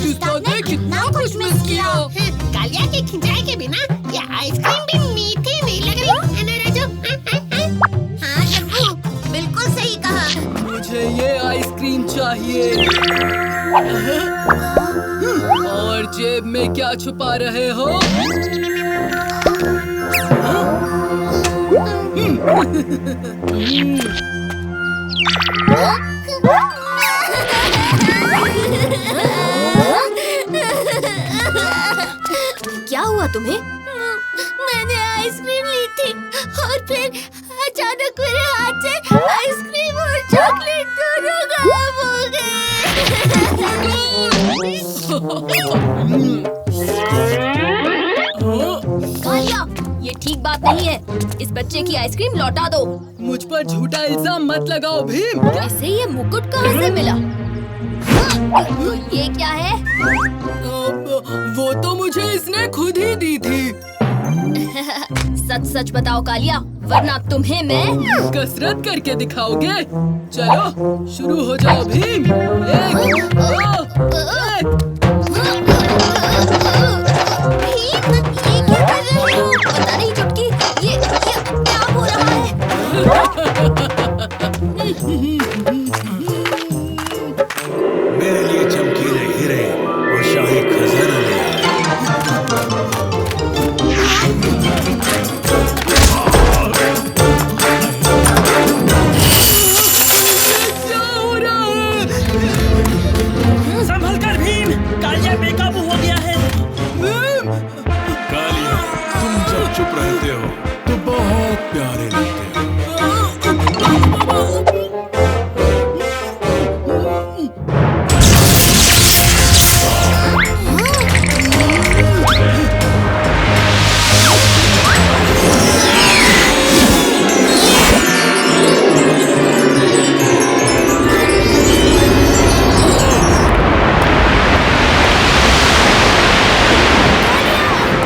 दोस्तों ने कितना कुछ मिस किया। कालिया के खिंचाई के बिना ये आइसक्रीम भी मीठी नहीं लग रही है ना राजू? हाँ जग्गू, बिल्कुल सही कहा। मुझे ये आइसक्रीम चाहिए। और जेब में क्या छुपा रहे हो? क्या हुआ तुम्हें? मैंने आइसक्रीम ली थी और फिर अचानक मेरे हाथ से आइसक्रीम और चॉकलेट दोनों गायब हो गए। कालिया, ये ठीक बात नहीं है। इस बच्चे की आइसक्रीम लौटा दो। मुझ पर झूठा इल्जाम मत लगाओ भीम। इसे ये मुकुट कहाँ से मिला? तो ये क्या है? वो तो मुझे इसने खुद ही दी थी। सच सच बताओ कालिया, वरना तुम्हें मैं कसरत करके दिखाओगे। चलो शुरू हो जाओ भीम। 1, 2, 1। भीम, ये क्या कर रहे हो? पता नहीं चुटकी, ये क्या हो रहा है? मेरे लिए चमकीले हीरे और शाही खजाना ले आए। क्या हो रहा है? संभल कर भीम, कालिया बेकाबू हो गया है। भीम! कालिया, तुम जब चुप रहते हो तो बहुत प्यारे लगते हो।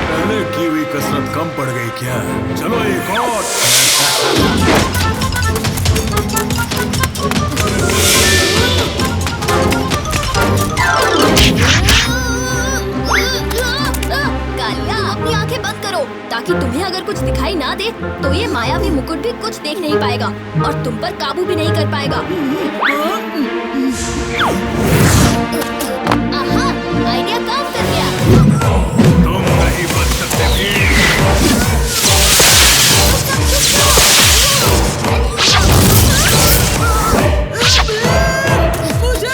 पहले की हुई कसरत कम पड़ गई क्या? चलो एक और। कालिया, अपनी आंखें बंद करो ताकि तुम्हें अगर कुछ दिखाई ना दे तो ये मायावी मुकुट भी कुछ देख नहीं पाएगा और तुम पर काबू भी नहीं कर पाएगा। आहा, आइडिया काम कर गया। तुम नहीं बच सकते भीम। मुझे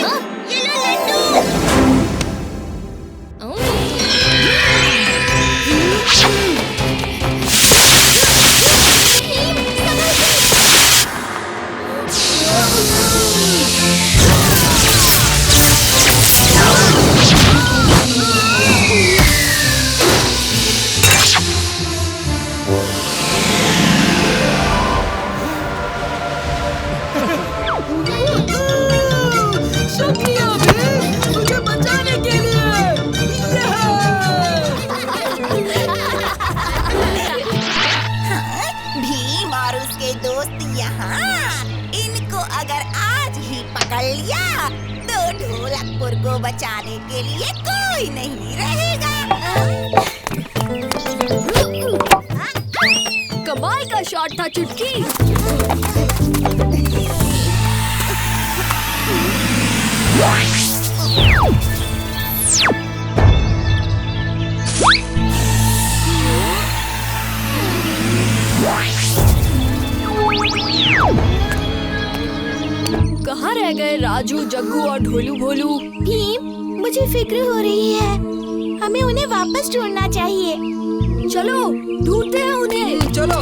हाँ? ये लो लड्डू। शुक्रिया भीम, मुझे बचाने के लिए। भीम और उसके दोस्त यहाँ। इनको अगर आज ही पकड़ लिया तो ढोलकपुर को बचाने के लिए कोई नहीं रहेगा। कमाल का शॉट था चुटकी। कहाँ रह गए राजू, जग्गू और ढोलू भोलू? भीम, मुझे फिक्र हो रही है। हमें उन्हें वापस ढूंढना चाहिए। चलो ढूंढते हैं उन्हें। चलो।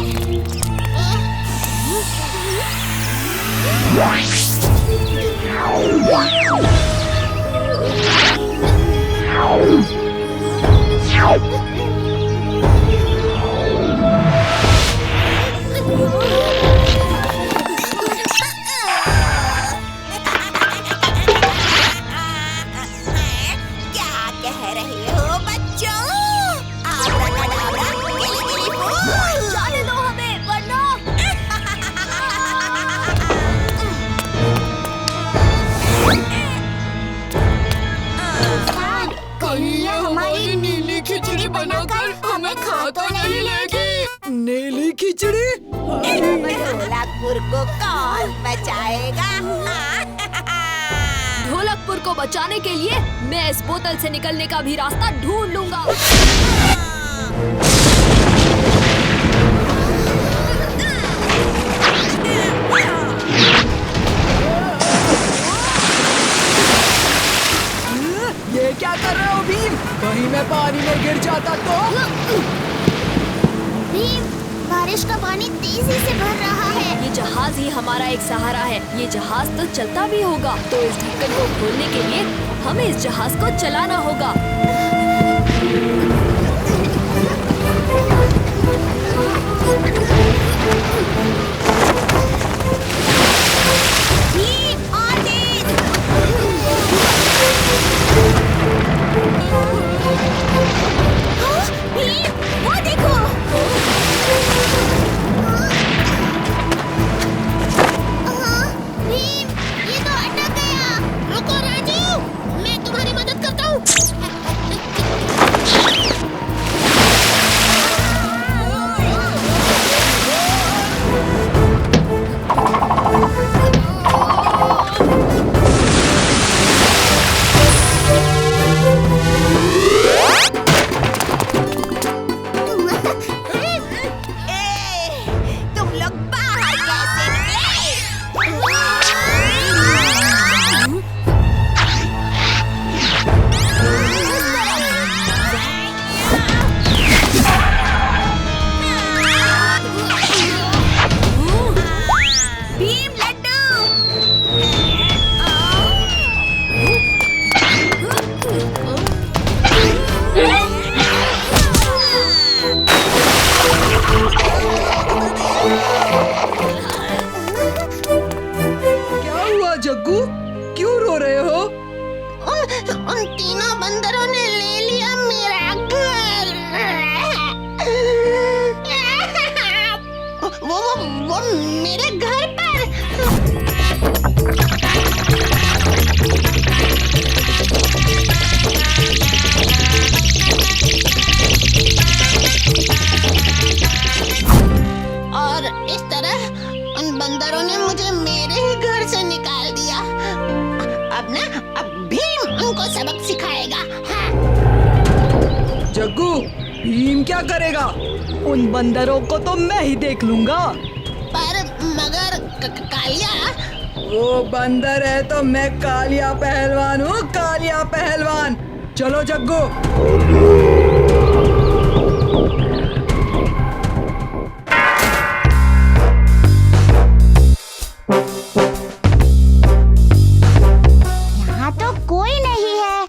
क्या कह रहे हो बच्चों? आब्राकडाब्रा, गिली गिली फूल। जाने दो हमें, वरना हमारी नीली खिचड़ी बनाकर हमें खा तो नहीं लेगी। नीली खिचड़ी? ढोलकपुर को कौन बचाएगा? ढोलकपुर को बचाने के लिए मैं इस बोतल से निकलने का भी रास्ता ढूंढ लूंगा। ये क्या कर रहे हो भीम? कहीं मैं पानी में गिर जाता तो? भीम, बारिश का पानी तेजी से भर रहा है। ये जहाज ही हमारा एक सहारा है। ये जहाज तो चलता भी होगा, तो इस ढक्कन को खोलने के लिए हमें इस जहाज को चलाना होगा। भीम, और तेज। हाँ, भीम, वो देखो। हाँ, भीम, ये तो अटक गया। रुको राजू, मैं तुम्हारी मदद करता हूँ। तुम लोग बाहर कैसे निकले? भीम लड्डू। क्या हुआ जग्गू? क्यों रो रहे हो? उन तीनों बंदरों ने ले लिया मेरा घर। वो मेरे घर पर। और इस तरह उन बंदरों ने मुझे मेरे ही घर से निकाल दिया। अब भीम उनको सबक सिखाएगा। हाँ। जग्गू, भीम क्या करेगा? उन बंदरों को तो मैं ही देख लूंगा। पर मगर कालिया, वो बंदर है तो मैं कालिया पहलवान हूँ, कालिया पहलवान। चलो जग्गू। यहाँ तो कोई नहीं है।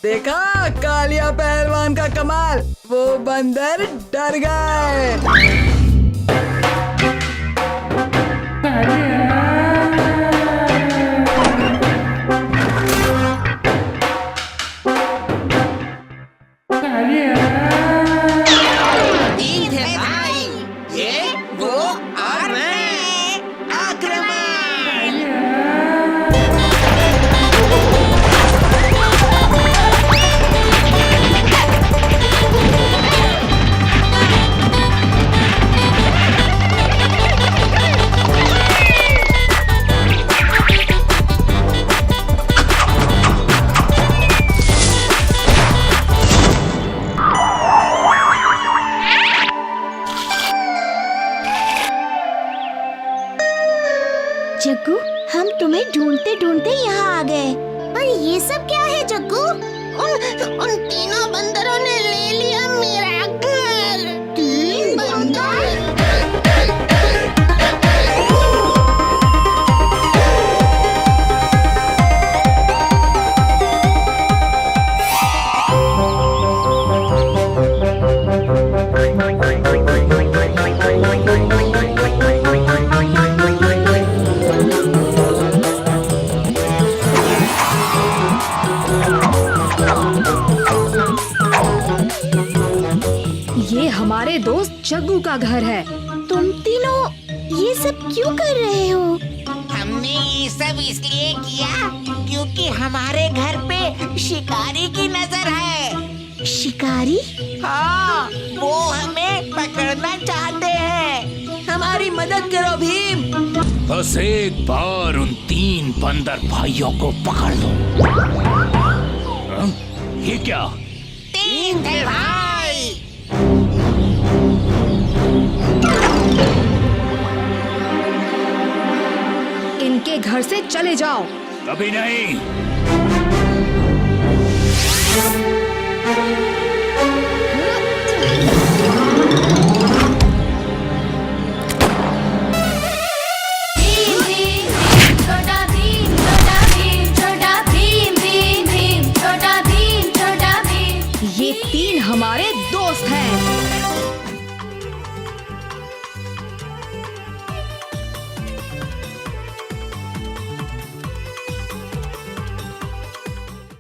देखा कालिया पहलवान का कमाल, वो बंदर डर गए। ठीक है भाई, ये वो और मैं। आक्रमण! जग्गू, हम तुम्हें ढूंढते ढूंढते यहाँ आ गए। पर ये सब क्या है जग्गू? उन तीनों बंदरों ने ले लिया मेरा घर। तीन बंदर? ये हमारे दोस्त जग्गू का घर है। तुम तीनों ये सब क्यों कर रहे हो? हमने ये सब इसलिए किया क्योंकि हमारे घर पे शिकारी की नजर है। शिकारी? हाँ, वो हमें पकड़ना चाहते हैं। हमारी मदद करो भीम। बस एक बार उन 3 बंदर भाइयों को पकड़ लो। हाँ? ये क्या? 3 थे भाई। इनके घर से चले जाओ। कभी नहीं। भीम भीम भीम छोटा भीम छोटा भीम छोटा भीम भीम भीम छोटा भीम छोटा भीम। ये 3 हमारे दोस्त हैं।